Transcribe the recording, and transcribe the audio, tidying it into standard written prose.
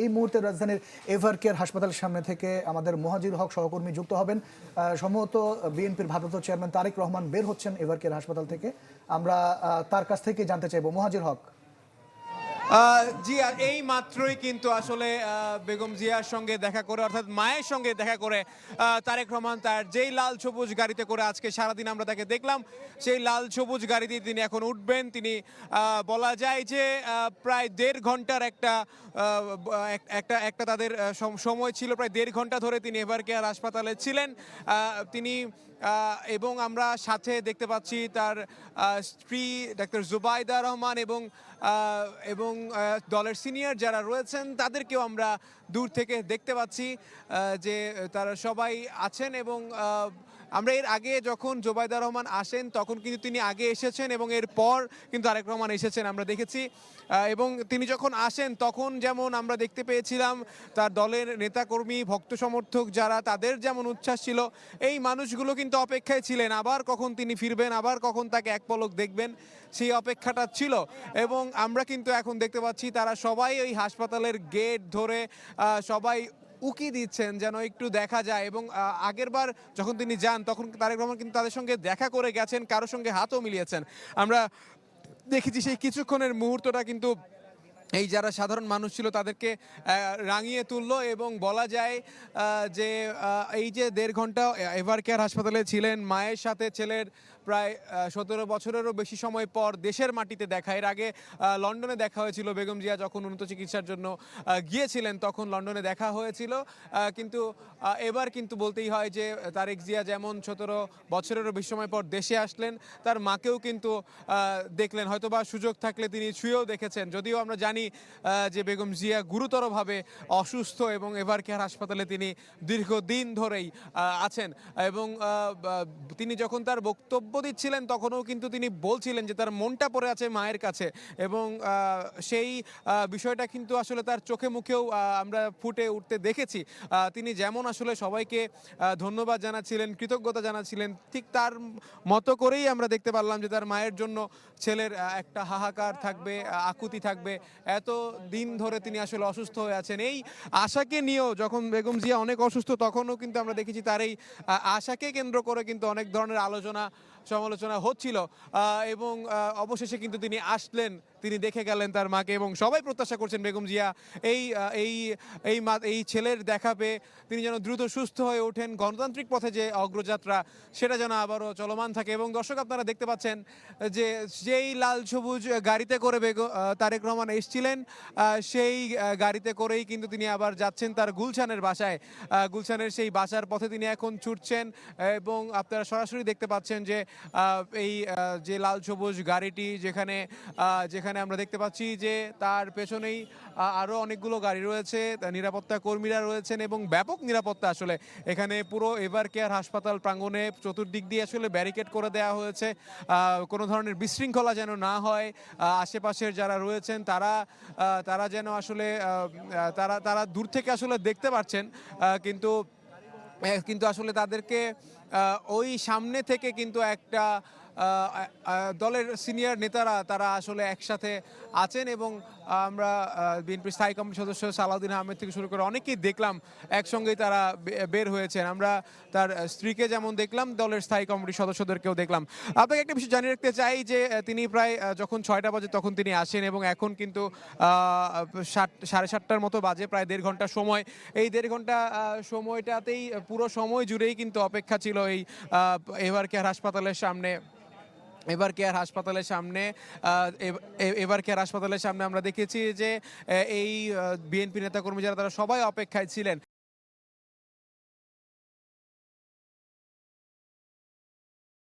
এই মুহূর্তে রাজধানীর এভার কেয়ার হাসপাতালের সামনে থেকে আমাদের মহাজির হক সহকর্মী যুক্ত হবেন। সম্ভবত বিএনপির ভারপ্রাপ্ত চেয়ারম্যান তারেক রহমান বের হচ্ছেন এভার কেয়ার হাসপাতাল থেকে। আমরা তার কাছ থেকে জানতে চাইবো। মহাজির হক। জি, এই মাত্রই কিন্তু আসলে বেগম জিয়ার সঙ্গে দেখা করে, অর্থাৎ মায়ের সঙ্গে দেখা করে তারেক রহমান তার যেই লাল সবুজ গাড়িতে করে আজকে সারাদিন আমরা তাকে দেখলাম, সেই লাল সবুজ গাড়িতে তিনি এখন উঠবেন। তিনি বলা যায় যে প্রায় 1.5 ঘন্টার একটা তাদের সময় ছিল, প্রায় 1.5 ঘন্টা ধরে তিনি এভার কেয়ার হাসপাতালে ছিলেন। তিনি এবং আমরা সাথে দেখতে পাচ্ছি তার স্ত্রী ডাক্তার জুবাইদা রহমান এবং দলের সিনিয়র যারা রয়েছেন তাদেরকেও আমরা দূর থেকে দেখতে পাচ্ছি যে তারা সবাই আছেন। এবং আমরা এর আগে যখন জুবাইদা রহমান আসেন তখন কিন্তু তিনি আগে এসেছেন এবং এরপর কিন্তু তারেক রহমান এসেছেন আমরা দেখেছি। এবং তিনি যখন আসেন তখন যেমন আমরা দেখতে পেয়েছিলাম তার দলের নেতাকর্মী ভক্ত সমর্থক যারা, তাদের যেমন উচ্ছ্বাস ছিল, এই মানুষগুলো কিন্তু অপেক্ষায় ছিলেন আবার কখন তিনি ফিরবেন, আবার কখন তাকে এক পলক দেখবেন, সেই অপেক্ষাটা ছিল। এবং আমরা কিন্তু এখন দেখতে পাচ্ছি তারা সবাই ওই হাসপাতালের গেট ধরে সবাই উকি দিচ্ছেন যেন একটু দেখা যায়। এবং আগের বার যখন তিনি যান তখন তারেক রহমান কিন্তু তাদের সঙ্গে দেখা করে গেছেন, কারোর সঙ্গে হাতও মিলিয়েছেন। আমরা দেখেছি সেই কিছুক্ষণের মুহূর্তটা কিন্তু এই যারা সাধারণ মানুষ ছিল তাদেরকে রাঙিয়ে তুললো। এবং বলা যায় যে এই যে 1.5 ঘন্টা এভার কেয়ার হাসপাতালে ছিলেন, মায়ের সাথে ছেলের প্রায় 17 বছরেরও বেশি সময় পর দেশের মাটিতে দেখা। এর আগে লন্ডনে দেখা হয়েছিল, বেগম জিয়া যখন উন্নত চিকিৎসার জন্য গিয়েছিলেন তখন লন্ডনে দেখা হয়েছিল। কিন্তু এবার কিন্তু বলতেই হয় যে তারেক জিয়া যেমন 17 বছরেরও বেশি সময় পর দেশে আসলেন, তার মাকেও কিন্তু দেখলেন, হয়তোবা সুযোগ থাকলে তিনি ছুঁয়েও দেখেছেন। যদিও আমরা জানি যে বেগম জিয়া গুরুতরভাবে অসুস্থ এবং এভার কেয়ার হাসপাতালে তিনি দীর্ঘদিন ধরেই আছেন। এবং তিনি যখন তার বক্তব্য দিচ্ছিলেন তখনও কিন্তু তিনি বলছিলেন যে তার মনটা পড়ে আছে মায়ের কাছে। এবং সেই বিষয়টা কিন্তু আসলে তার চোখে মুখেও আমরা ফুটে উঠতে দেখেছি। তিনি যেমন আসলে সবাইকে ধন্যবাদ জানাচ্ছিলেন, কৃতজ্ঞতা জানাচ্ছিলেন, ঠিক তার মতো করেই আমরা দেখতে পারলাম যে তার মায়ের জন্য ছেলের একটা হাহাকার থাকবে, আকুতি থাকবে। এত দিন ধরে তিনি আসলে অসুস্থ হয়ে আছেন, এই আশাকে নিয়েও যখন বেগম জিয়া অনেক অসুস্থ তখনও কিন্তু আমরা দেখেছি তার এই আশাকে কেন্দ্র করে কিন্তু অনেক ধরনের আলোচনা সমালোচনা হচ্ছিল। এবং অবশেষে কিন্তু তিনি আসলেন, তিনি দেখে গেলেন তার মাকে। এবং সবাই প্রত্যাশা করছেন বেগম জিয়া এই এই এই এই ছেলের দেখা পেয়ে তিনি যেন দ্রুত সুস্থ হয়ে ওঠেন, গণতান্ত্রিক পথে যে অগ্রযাত্রা সেটা যেন আবারও চলমান থাকে। এবং দর্শক আপনারা দেখতে পাচ্ছেন যে যেই লাল সবুজ গাড়িতে করে তারেক রহমান এসেছিলেন সেই গাড়িতে করেই কিন্তু তিনি আবার যাচ্ছেন তার গুলশানের বাসায়। গুলশানের সেই বাসার পথে তিনি এখন ছুটছেন। এবং আপনারা সরাসরি দেখতে পাচ্ছেন যে এই যে লাল সবুজ গাড়িটি যেখানে আমরা দেখতে পাচ্ছি যে তার পেছনেই আরও অনেকগুলো গাড়ি রয়েছে, নিরাপত্তা কর্মীরা রয়েছেন এবং ব্যাপক নিরাপত্তা আসলে এখানে পুরো এভার কেয়ার হাসপাতাল প্রাঙ্গণে চতুর্দিক দিয়ে আসলে ব্যারিকেড করে দেওয়া হয়েছে কোনো ধরনের বিশৃঙ্খলা যেন না হয়। আশেপাশের যারা রয়েছেন তারা যেন আসলে তারা দূর থেকে আসলে দেখতে পাচ্ছেন, কিন্তু আসলে তাদেরকে ওই সামনে থেকে কিন্তু একটা দলের সিনিয়র নেতারা তারা আসলে একসাথে আছেন। এবং আমরা বিএনপির স্থায়ী কমিটির সদস্য সালাউদ্দিন আহমেদ থেকে শুরু করে অনেকেই দেখলাম একসঙ্গেই তারা বের হয়েছেন। আমরা তার স্ত্রীকে যেমন দেখলাম, দলের স্থায়ী কমিটির সদস্যদেরকেও দেখলাম। আপনাকে একটা বিষয় জানিয়ে রাখতে চাই যে তিনি প্রায় যখন 6টা বাজে তখন তিনি আসেন এবং এখন কিন্তু 7:30টার মতো বাজে, প্রায় 1.5 ঘন্টা সময়। এই 1.5 ঘন্টা সময়টাতেই পুরো সময় জুড়েই কিন্তু অপেক্ষা ছিল এই এভার কেয়ার হাসপাতালের সামনে। এভার কেয়ার হাসপাতালের সামনে আমরা দেখেছি যে এই বিএনপি নেতাকর্মী যারা তারা সবাই অপেক্ষায় ছিলেন।